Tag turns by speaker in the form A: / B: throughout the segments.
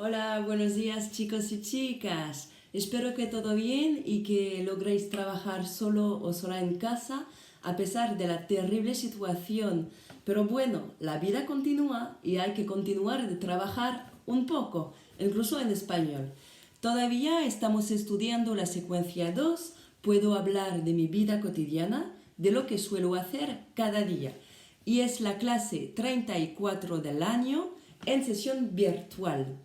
A: Hola, buenos días chicos y chicas. Espero que todo bien y que logréis trabajar solo o sola en casa a pesar de la terrible situación. Pero bueno, la vida continúa y hay que continuar de trabajar un poco, incluso en español. Todavía estamos estudiando la secuencia 2. Puedo hablar de mi vida cotidiana, de lo que suelo hacer cada día. Y es la clase 34 del año en sesión virtual.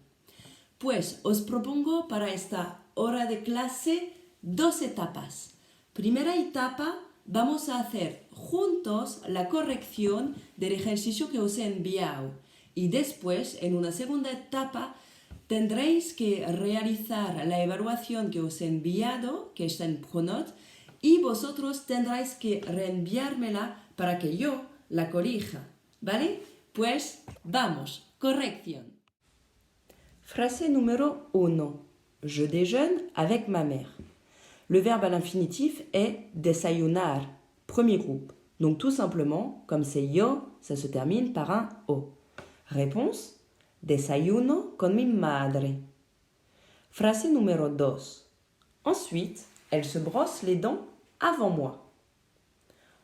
A: Pues os propongo para esta hora de clase dos etapas. Primera etapa, vamos a hacer juntos la corrección del ejercicio que os he enviado. Y después, en una segunda etapa, tendréis que realizar la evaluación que os he enviado, que está en Pronote, y vosotros tendréis que reenviármela para que yo la corrija. ¿Vale? Pues vamos, corrección. Phrase numéro 1. Je déjeune avec ma mère. Le verbe à l'infinitif est desayunar, premier groupe. Donc tout simplement, comme c'est yo, ça se termine par un o. Réponse: desayuno con mi madre. Phrase numéro 2. Ensuite, elle se brosse les dents avant moi.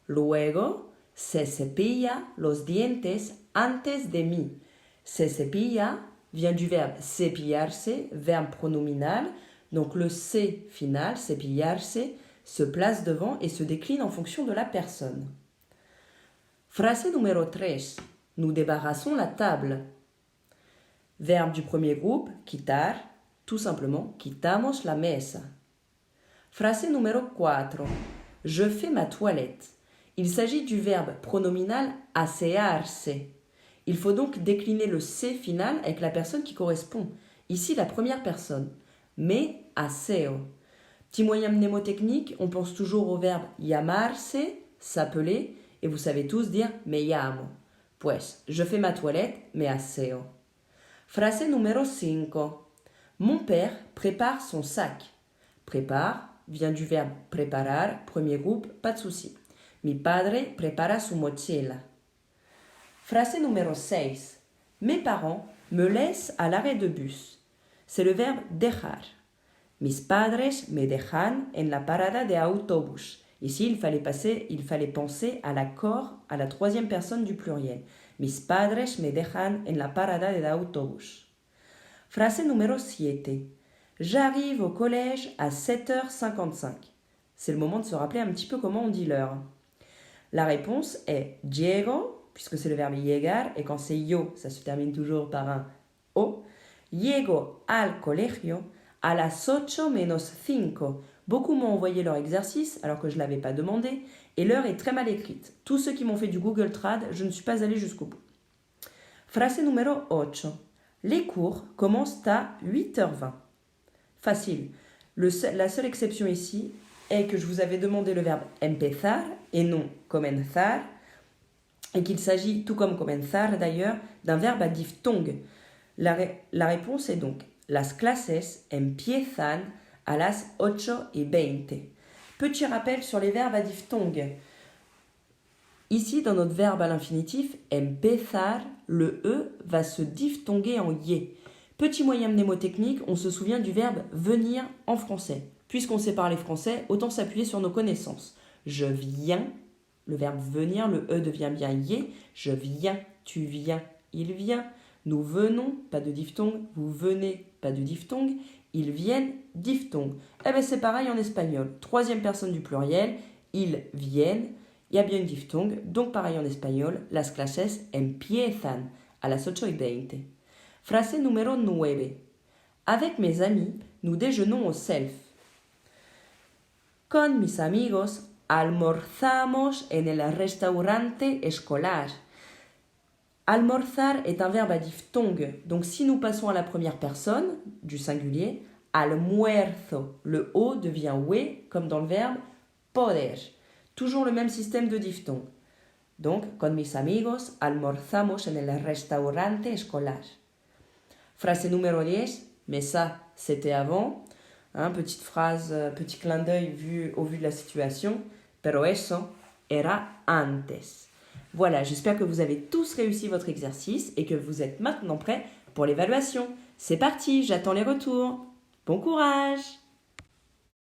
A: Luego, se cepilla los dientes antes de mí. Se cepilla vient du verbe cepillarse, verbe pronominal. Donc le C final, cepillarse, se place devant et se décline en fonction de la personne. Phrase numéro 3. Nous débarrassons la table. Verbe du premier groupe, quitar, tout simplement, quitamos la mesa. Phrase numéro 4. Je fais ma toilette. Il s'agit du verbe pronominal asearse. Il faut donc décliner le C final avec la personne qui correspond. Ici, la première personne. Me aseo. Petit moyen mnémotechnique, on pense toujours au verbe llamarse, s'appeler, et vous savez tous dire me llamo. Pues, je fais ma toilette, me aseo. Phrase numéro 5. Mon père prépare son sac. Prépare vient du verbe preparar, premier groupe, pas de souci. Mi padre prepara su mochila. Phrase numéro 6. Mes parents me laissent à l'arrêt de bus. C'est le verbe dejar. Mis padres me dejan en la parada de autobús. Ici, il fallait penser à l'accord à la troisième personne du pluriel. Mis padres me dejan en la parada de autobús. Phrase numéro 7. J'arrive au collège à 7h55. C'est le moment de se rappeler un petit peu comment on dit l'heure. La réponse est llego, puisque c'est le verbe llegar, et quand c'est yo, ça se termine toujours par un o. Llego al colegio a las 8 menos 5. Beaucoup m'ont envoyé leur exercice, alors que je ne l'avais pas demandé, et l'heure est très mal écrite. Tous ceux qui m'ont fait du Google Trad, je ne suis pas allée jusqu'au bout. Phrase numéro 8. Les cours commencent à 8h20. Facile. La seule exception ici est que je vous avais demandé le verbe empezar et non comenzar, et qu'il s'agit, tout comme comenzar d'ailleurs, d'un verbe à diphtongue. La réponse est donc las clases empiezan a las 8:20. Petit rappel sur les verbes à diphtongue. Ici, dans notre verbe à l'infinitif, empezar, le E va se diphtonguer en yé. Petit moyen mnémotechnique, on se souvient du verbe venir en français. Puisqu'on sait parler français, autant s'appuyer sur nos connaissances. Je viens, le verbe venir, le E devient bien yé. Je viens, tu viens, il vient. Nous venons, pas de diphtongue. Vous venez, pas de diphtongue. Ils viennent, diphtongue. Eh bien c'est pareil en espagnol. Troisième personne du pluriel, ils viennent. Il y a bien une diphtongue, donc pareil en espagnol. Las clases empiezan a las 8:20. Phrase numéro 9. Avec mes amis, nous déjeunons au self. Con mis amigos almorzamos en el restaurante escolar. Almorzar est un verbe à diphtongue, donc si nous passons à la première personne du singulier, almuerzo, le O devient we comme dans le verbe poder. Toujours le même système de diphtongue. Donc, con mis amigos almorzamos en el restaurante escolar. Phrase numéro 10, mais ça, c'était avant. Petite phrase, petit clin d'œil au vu de la situation. Pero eso era antes. Voilà, j'espère que vous avez tous réussi votre exercice et que vous êtes maintenant prêts pour l'évaluation.
B: C'est parti, j'attends les retours. Bon courage!